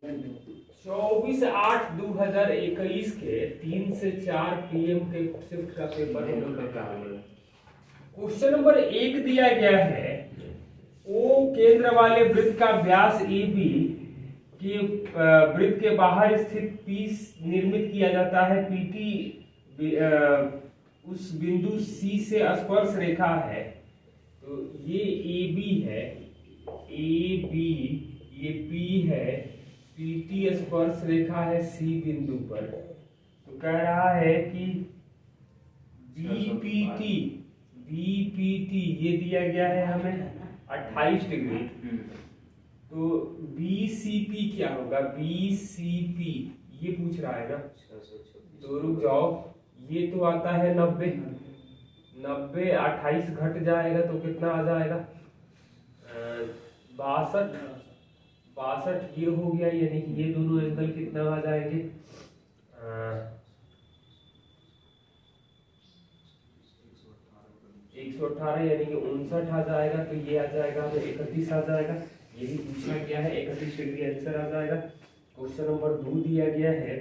24/8/2021 के 3 से 4 PM के शिफ्ट का पेपर है। क्वेश्चन नंबर 1 दिया गया है, ओ केंद्र वाले वृत्त का व्यास AB के वृत्त के बाहर स्थित P निर्मित किया जाता है। PT उस बिंदु C से स्पर्श रेखा है। तो ये AB है, AB ये P है, PT स्पर्श रेखा है C बिंदु पर। तो कह रहा है कि BPT ये दिया गया है हमें 28 डिग्री। तो BCP क्या होगा? BCP ये पूछ रहा है ना, तो रुक जाओ, ये तो आता है 90, 28 घट जाएगा तो कितना आ जाएगा? 62 ये हो गया, यानी कि ये दोनों एंगल कितना आ जाएंगे? 118 यानी कि 59 आ जाएगा। तो ये आ जाएगा हमें 31 आ जाएगा। यही पूछा गया है, 31 डिग्री आंसर आ जाएगा। क्वेश्चन नंबर 2 दिया गया है,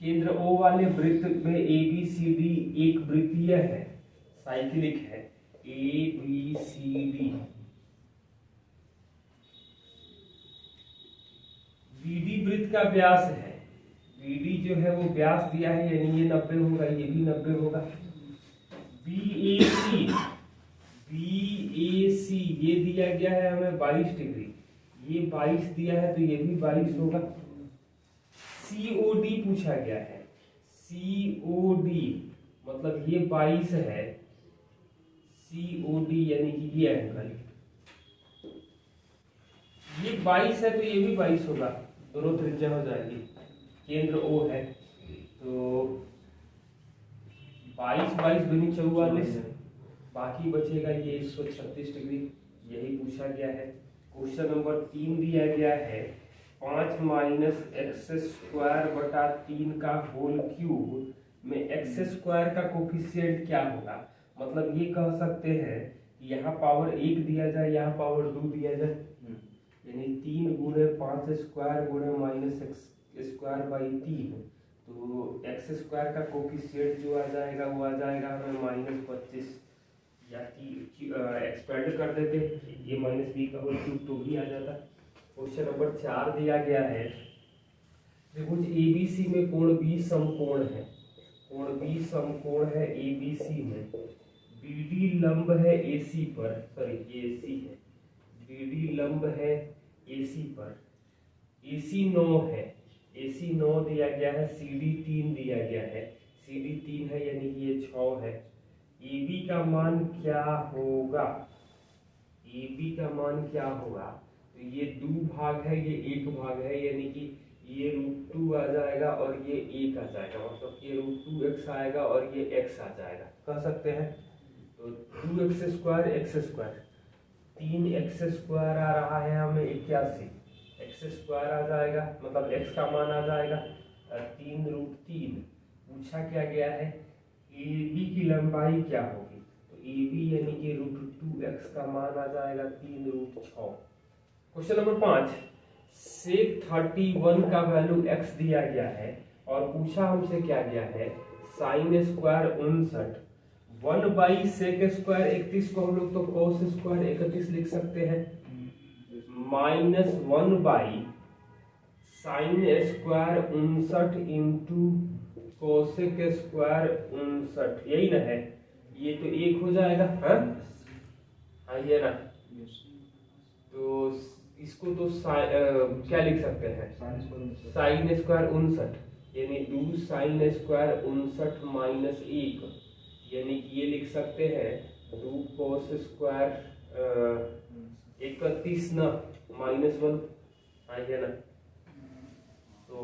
केंद्र O वाले वृत्त में ABCD एक वृत्तीय है, साइक्लिक है। ABCD BD वृत्त का व्यास है। BD जो है वो व्यास दिया है, यानी ये 90 होगा, ये भी 90 होगा। BAC ये दिया गया है हमें 22 डिग्री, ये 22 दिया है तो ये भी 22 होगा। COD पूछा गया है, COD मतलब ये 22 है, COD यानी कि ये एंगल, ये 22 है तो ये भी 22 होगा, दोनों त्रिज्या हो जाएगी। केंद्र O है तो 22 दूनी 44, बाकी बचेगा ये 136 डिग्री। यही पूछा गया है। क्वेश्चन नंबर 3 दिया गया है, 5 - x²/3 का होल क्यूब में x² का कोफिशिएंट क्या होगा? मतलब ये कह सकते हैं कि यहाँ पावर 1 दिया जाए, यहाँ पावर 2 दिया जाए, यानी 3 × 5² - x²/3। तो x² का कोफिशिएंट जो आ जाएगा वो आ जाएगा हमें -25, या एक्सपेंड कर देते, ये -b का होल क्यूब तो भी आ जाता। क्वेश्चन नंबर 4 दिया गया है, त्रिभुज ABC में कोण B समकोण है, कोण B समकोण है ABC में। BD लंब है AC पर, सॉरी ये AC है, BD लंब है AC पर। AC 9 है, AC 9 दिया गया है। CD 3 दिया गया है, CD 3 है यानी कि ये 6 है। AB का मान क्या होगा? AB का मान क्या होगा? तो ये 2 भाग है, ये 1 भाग है, यानी कि ये √2 आ जाएगा और ये 1 आ जाएगा, मतलब ये √2x आएगा और ये x आ जाएगा, कह सकते हैं। तो 2x² x², 3x² आ रहा है हमें 81, x² आ जाएगा, मतलब x का मान आ जाएगा 3√3। पूछा क्या गया है, AB की लंबाई क्या होगी? तो AB यानी कि √2x का मान आ जाएगा 3√6। क्वेश्चन नंबर 5, sec 31 का वैल्यू x दिया गया है और पूछा हमसे क्या गया है, sin² 59, 1/sec² 31 को हम लोग तो cos² 31 लिख सकते हैं, -1/sin² 59 × cosec² 59, यही ना है, ये तो 1 हो जाएगा। हाँ ये ना, तो इसको तो क्या लिख सकते हैं, sin² 59, यानी 2sin² 59 - 1, यानी कि ये लिख सकते हैं 2 cos² 31 ना -1, हाँ ये ना, तो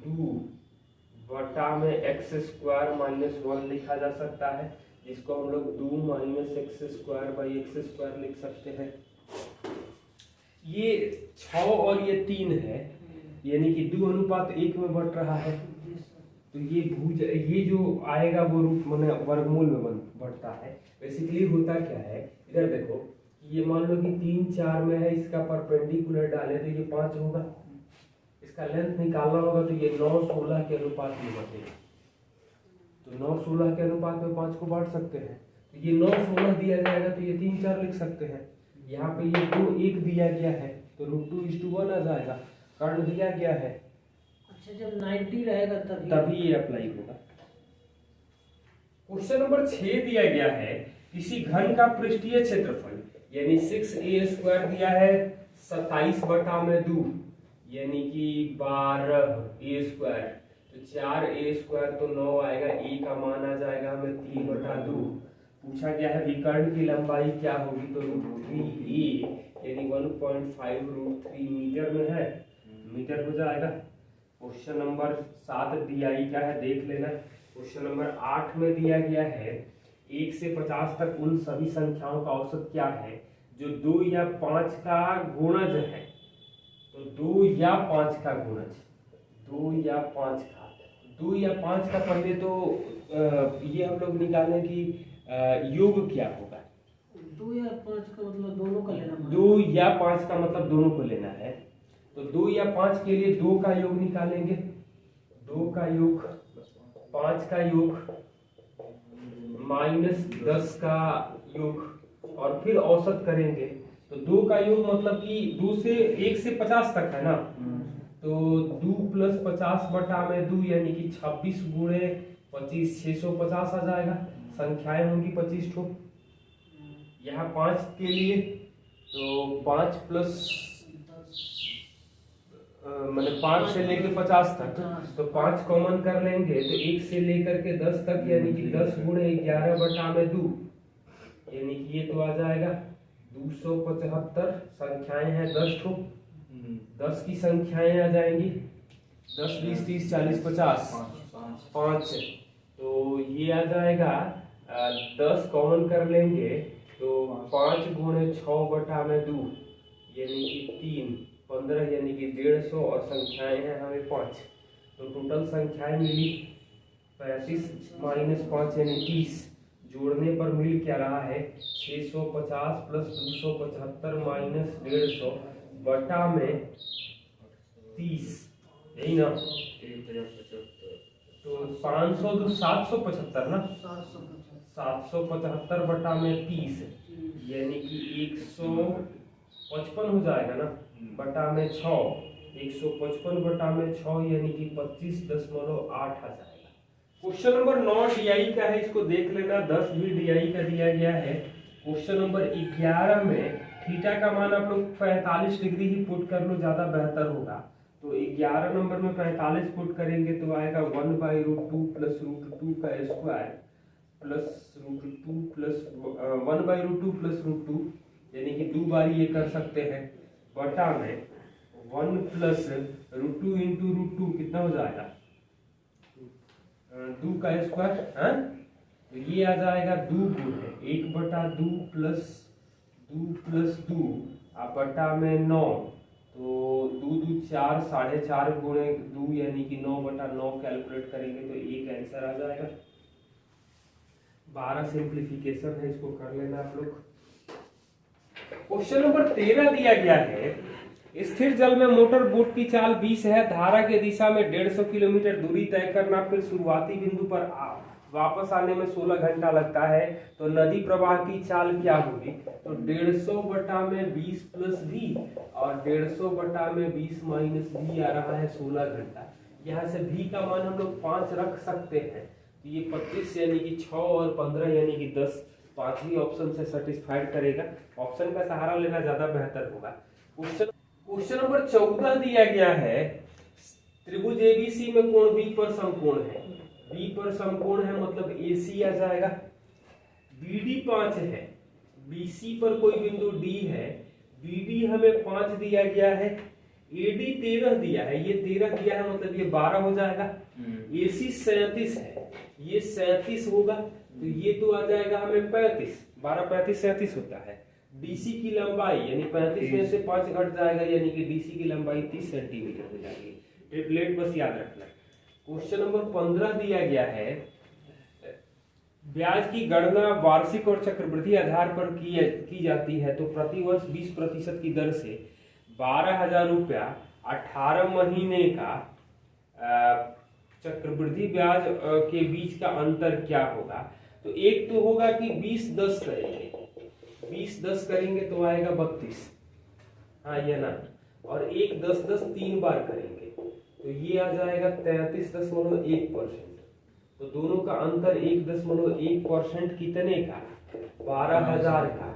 2 बटा में x² -1 लिखा जा सकता है, जिसको हम लोग 2 - x²/x² लिख सकते हैं। ये 6 और ये 3 है, यानी कि 2:1 में बढ़ रहा है। तो ये जो आएगा वो रूट वर्गमूल में बढ़ता है। बेसिकली होता क्या है, इधर देखो ये मान लो कि 3 4 में है, इसका परपेंडिकुलर डाले तो ये 5 होगा। इसका लेंथ निकालना होगा तो ये 9 16 के अनुपात में बटेगा, तो 9 16 के अनुपात में 5 को बांट सकते हैं। तो ये 9 16 दिया जाएगा तो ये 3 4 लिख सकते हैं। यहाँ पे ये 2 1 दिया गया है तो √2:1 आ जाएगा। कर्ण दिया गया है, अच्छा जब 90 रहेगा तभी ये अप्लाई होगा। क्वेश्चन नंबर 6 दिया गया है, किसी घन का पृष्ठीय क्षेत्रफल यानी 6a² दिया है 27/2 यानी कि 12a², तो 4a² तो 9 आएगा, a का मान आ जाएगा हमें 3/2। पूछा गया है विकर्ण की लंबाई क्या होगी, तो √3a यानी 1.5 √3 मीटर में है, मीटर हो जाएगा। क्वेश्चन नंबर 7 DI क्या है देख लेना। क्वेश्चन नंबर 8 में दिया गया है 1 से 50 तक उन सभी संख्याओं का औसत क्या है जो 2 या 5 का गुणज है। तो 2 या 5 का गुणज, 2 या 5 का, 2 या 5 का पहले तो ये हम लोग निकालें कि योग क्या होगा। 2 या 5 का मतलब दोनों का लेना, 2 या 5 का मतलब दोनों को लेना है। तो 2 या 5 के लिए 2 का योग निकालेंगे, 2 का योग, 5 का योग, -10 का योग और फिर औसत करेंगे। तो 2 का योग मतलब कि 2 से 1 से 50 तक है ना, तो 2 + 50/2 यानी कि 26 × 25 650 आ जाएगा। संख्याएं होंगी 25 ठो। यहाँ 5 के लिए तो 5 प्लस मतलब 5 से लेके 50 तक, तो 5 कॉमन कर लेंगे तो 1 से लेकर के 10 तक यानी कि 10 × 11/2 यानी कि ये तो आ जाएगा 275। संख्याएं हैं 10 ठो, 10 की संख्याएं आ जाएंगी 10 20 30 40 50 5, तो ये आ जाएगा 10 कॉमन कर लेंगे तो 5 × 6/2 यानी कि 3 15 यानी कि 150 और संख्याएं हैं हमें 5। तो टोटल संख्याएं मिली 35 - 5 यानी 30, जोड़ने पर मिल क्या रहा है 650 + 275 - 150 बटा में 30, यही ना, तो 500 तो 775 ना, 775 बटा में 30 यानी कि 155 हो जाएगा ना, बटा में 6, 155 बटा में 6 यानी कि 25.8 आ जाएगा। क्वेश्चन नंबर 9 DI का है, इसको देख लेना। 10 भी DI का दिया गया है। क्वेश्चन नंबर 11 में थीटा का मान आप लोग 45 डिग्री ही पुट कर लो, ज्यादा बेहतर होगा। तो 11 नंबर में 45 पुट करेंगे तो आएगा 1/√2 + √2 का स्क्वायर प्लस √2 प्लस 1/√2 + √2 यानी कि 2 बार ये कर सकते हैं, बटा में 1 + √2 × √2 कितना हो जाएगा 2 का स्क्वायर है, तो ये आ जाएगा 2 गुणे 1/2 + 2 + 2 बटा में 9, तो 2 2 4 4.5 × 2 यानी कि 9/9 कैलकुलेट करेंगे तो एक आंसर आ जाएगा। 12 सिंप्लीफिकेशन है, इसको कर लेना आप लोग। क्वेश्चन नंबर 13 दिया गया है, स्थिर जल में मोटर बोट की चाल 20 है, धारा के दिशा में 150 किलोमीटर दूरी तय करना, फिर शुरुआती बिंदु पर वापस आने में 16 घंटा लगता है, तो नदी प्रवाह की चाल क्या होगी। तो 150 बटा में 20 + v और 150 बटा में 20 - v आ रहा है 16 घंटा। यहाँ से v का मान हम लोग 5 रख सकते हैं, तो ये 25 यानी कि 6 और 15 यानी कि 10, पांचवी ऑप्शन से सेटिस्फाइड करेगा। ऑप्शन का सहारा लेना ज्यादा बेहतर होगा। क्वेश्चन नंबर 14 दिया गया है, त्रिभुज ABC में कोण B पर समकोण है, B पर समकोण है मतलब AC आ जाएगा। BD 5 है, BC पर कोई बिंदु D है, BD हमें 5 दिया गया है, AD 13 दिया है, ये 13 दिया है मतलब ये 12 हो जाएगा। AC 37 है, ये 37 होगा, तो ये तो आ जाएगा हमें 35, 12 35 37 होता है। DC की लंबाई यानी 35 में से 5 घट जाएगा यानी कि DC की लंबाई 30 सेंटीमीटर हो जाएगी। ट्रिपलेट बस याद रखना। क्वेश्चन नंबर 15 दिया गया है, ब्याज की गणना वार्षिक और चक्रवृद्धि आधार पर की जाती है। तो प्रतिवर्ष 20% की दर से 12,000 रुपया 18 महीने का चक्रवृद्धि ब्याज के बीच का अंतर क्या होगा। तो एक तो होगा कि 20-10 करेंगे, 20-10 करेंगे तो आएगा 32, हाँ ये ना, और 1-10-10 3 बार करेंगे तो ये आ जाएगा 33.1%। तो दोनों का अंतर 1.1% कितने का, 12,000 का।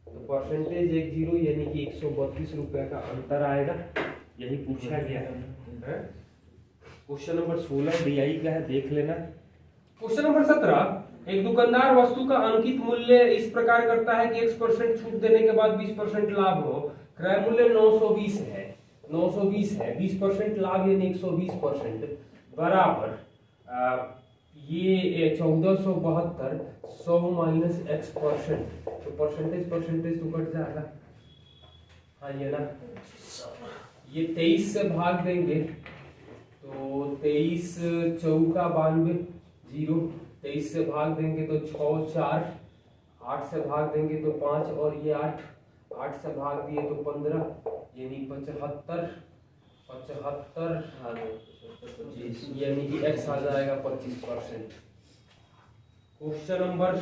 तो परसेंटेज 10 यानी कि 132 रुपए का अंतर आएगा। यही पूछा गया है। क्वेश्चन नंबर 16 डीआई का है, देख लेना। क्वेश्चन नंबर 17, एक दुकानदार वस्तु का अंकित मूल्य इस प्रकार करता है कि X% छूट देने के बाद 20% लाभ हो। क्रय मूल्य 920 है, 20% लाभ यानी 120% बराबर ये 1472, 100 माइनस X%। तो परसेंटेज तो कट जाएगा, हाँ ये ना, ये 23 से भाग देंगे तो 23 चौका 92, 0, 23 से भाग देंगे तो 6 4, 8 से भाग देंगे तो 5 और ये 8 से भाग दिए तो 15 यानी 75 यानी कि x आ जाएगा 25%। क्वेश्चन नंबर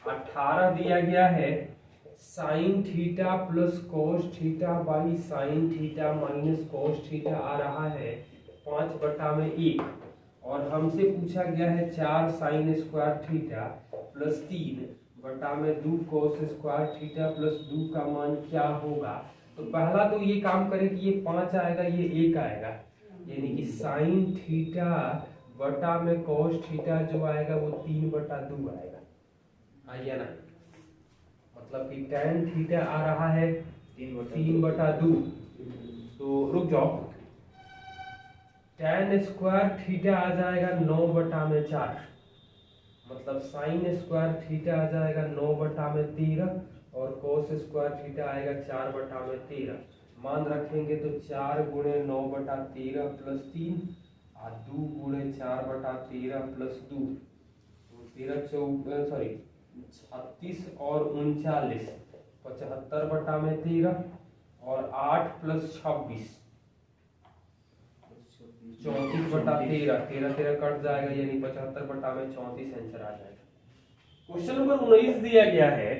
18 दिया गया है, sine theta plus cos theta by sine theta minus cos theta आ रहा है 5/1 और हमसे पूछा गया है 4 sine square theta plus 3/2 cos square theta plus 2 का मान क्या होगा। तो पहला तो ये काम करें कि ये 5 आएगा, ये 1 आएगा, यानी कि साइन थीटा बटा में कोस थीटा जो आएगा वो 3/2 आएगा, आइए ना, मतलब कि tan थीटा आ रहा है 3/2। तो रुक जाओ, tan स्क्वायर थीटा आ जाएगा 9/4, मतलब साइन स्क्वायर थीटा आ जाएगा 9/13 और कोस स्क्वायर थीटा आएगा 4/13। मान रखेंगे तो 4 गुणे 9/13 प्लस 3 और 2 गुणे 4/13 प्लस 2, तो 36 और 39, 75/13 और 8 प्लस 26 34/13, 13 कट जाएगा यानी 75/34 आंसर आ जाएगा। क्वेश्चन नंबर 19 दिया गया है,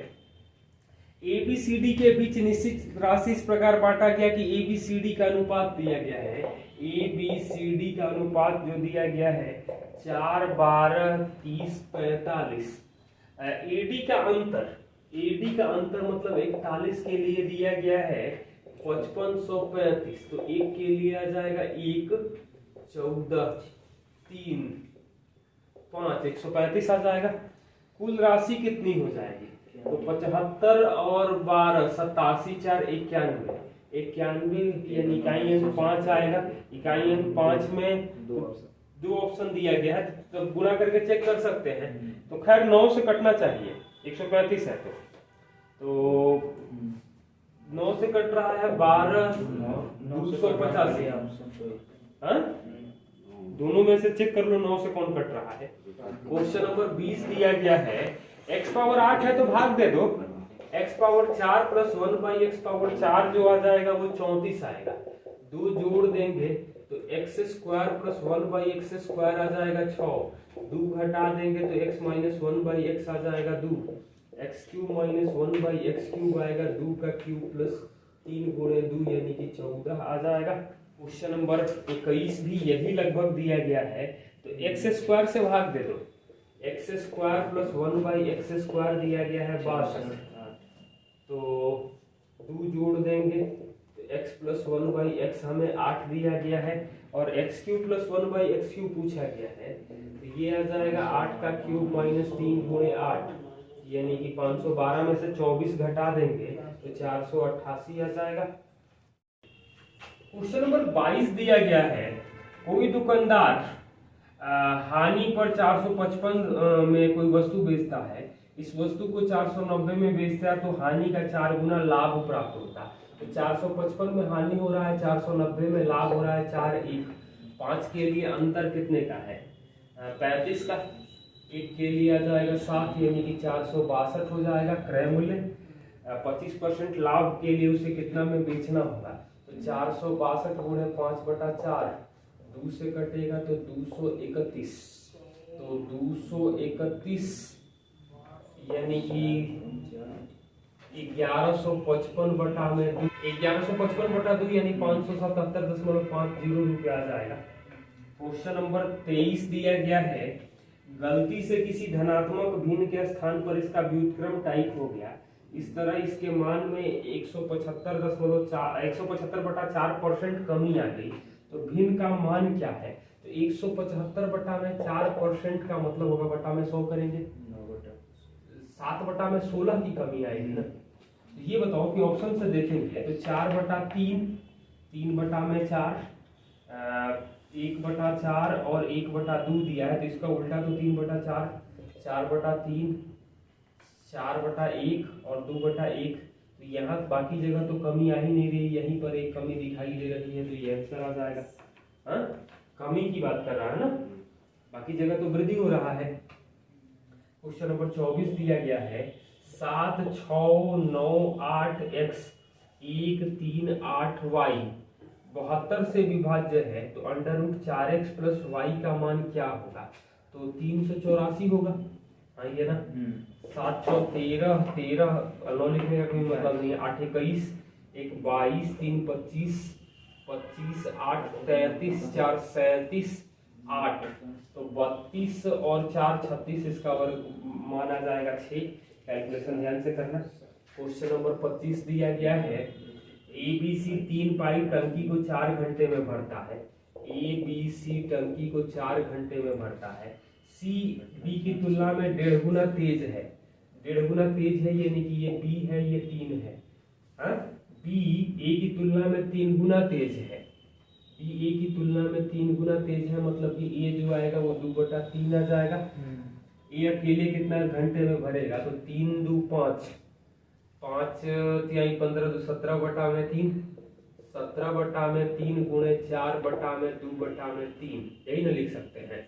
एबीसीडी के बीच निश्चित राशि इस प्रकार बांटा गया कि एबीसीडी का अनुपात दिया गया है, एबीसीडी का अनुपात जो दिया गया है 4 12 30 45। एडी का अंतर मतलब 41 के लिए दिया गया है 5535, तो एक के लिए आ जाएगा 1 14 3 5 135 आ जाएगा। कुल राशि कितनी हो जाएगी, तो 75 और 12 87 4 91 यानी इकाई अंक 5 आएगा। इकाई अंक 5 में दो ऑप्शन दिया गया है तो गुना करके चेक कर सकते हैं। तो खैर 9 से कटना चाहिए, 135 है तो 9 से कट रहा है 12 285। हाँ, दोनों में से चेक कर लो 9 से कौन कट रहा है। क्वेश्चन नंबर 20 दिया गया है, x पावर 8 है तो भाग दे दो, x पावर 4 प्लस 1/x⁴ जो आ जाएगा वो 34 आएगा। 2 जोड़ देंगे तो x² प्लस 1/x² आ जाएगा 6, 2 घटा देंगे तो x माइनस 1/x आ जाएगा 2, x³ माइनस 1/x³ आएगा 2 का क्यूब प्लस 3 गुणे 2 यानी कि 14 आ जाएगा। क्वेश्चन नंबर 21 भी यही लगभग दिया गया है, तो x² से भाग दे दो, x² प्लस 1/x² दिया गया है 62, तो 2 जोड़ देंगे तो x प्लस 1/x हमें 8 दिया गया है और x³ प्लस 1/x³ पूछा गया है, तो ये आ जाएगा 8 का क्यूब माइनस 3 गुणे 8 यानी कि 512 में से 24 घटा देंगे तो 488 आ जाएगा। क्वेश्चन नंबर 22 दिया गया है, कोई दुकानदार हानि पर 455 में कोई वस्तु बेचता है, इस वस्तु को 490 में बेचता है तो हानि का 4 गुना लाभ प्राप्त होता है। तो 455 में हानि हो रहा है, 490 में लाभ हो रहा है 4 1 5 के लिए अंतर कितने का है, 35 का। एक के लिए आ जाएगा 7 यानी कि 462 हो जाएगा क्रय मूल्य। 25% लाभ के लिए उसे कितना में बेचना होगा, तो 462 गुणे 5/4, 2 से कटेगा तो 231, तो 231 यानी कि 1155/2 यानी 577.50 रुपया आ जाएगा। क्वेश्चन नंबर 23 दिया गया है, गलती से किसी धनात्मक भिन्न के स्थान पर इसका व्युत्क्रम टाइप हो गया, इस तरह इसके मान में 175/4% कमी आ गई, तो भिन्न का मान क्या है। तो 175/4% का मतलब होगा बटा में 100 करेंगे, 7/16 की कमी आएगी ना। तो ये बताओ कि ऑप्शन से देखेंगे तो 4/3, 3/4, 1/4 और 1/2 दिया है, तो इसका उल्टा तो 3/4, 4/3, 4/1 और 2/1। तो यहाँ बाकी जगह तो कमी आ ही नहीं रही, यहीं पर एक कमी दिखाई दे रही है, तो ये आंसर आ जाएगा। हाँ, कमी की बात कर रहा है ना, बाकी जगह तो वृद्धि हो रहा है। क्वेश्चन नंबर 24 दिया गया है, 7, 6, 9, 8 x 1, 3, 8 y 72 से विभाज्य है, तो √4x + y का मान क्या होगा। तो 384 होगा, हाँ ये ना। 713, 13 लिखने का कोई मतलब नहीं है। 8 21, 1 22, 3 25, 25 8 33, 4 37, 8 तो 32 और 4 36, इसका वर्ग माना जाएगा 6। कैलकुलेशन ध्यान से करना। क्वेश्चन नंबर 25 दिया गया है, ABC 3 पाइप टंकी को 4 घंटे में भरता है, ABC टंकी को 4 घंटे में भरता है, C B की तुलना में 1.5 गुना तेज है, 1.5 गुना तेज है यानी कि ये B है, ये 3 है। हाँ, B A की तुलना में 3 गुना तेज है, B A की तुलना में 3 गुना तेज है, मतलब कि A जो आएगा वो 2/3 आ जाएगा। ये अकेले कितना घंटे में भरेगा, तो 3 2 5, 5 3 15 तो 17/3, 17/3 गुणे 4/2/3, यही ना लिख सकते हैं।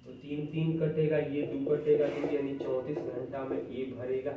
तो 3 3 कटेगा, ये 2 कटेगा, यानी 34 घंटा में ये भरेगा।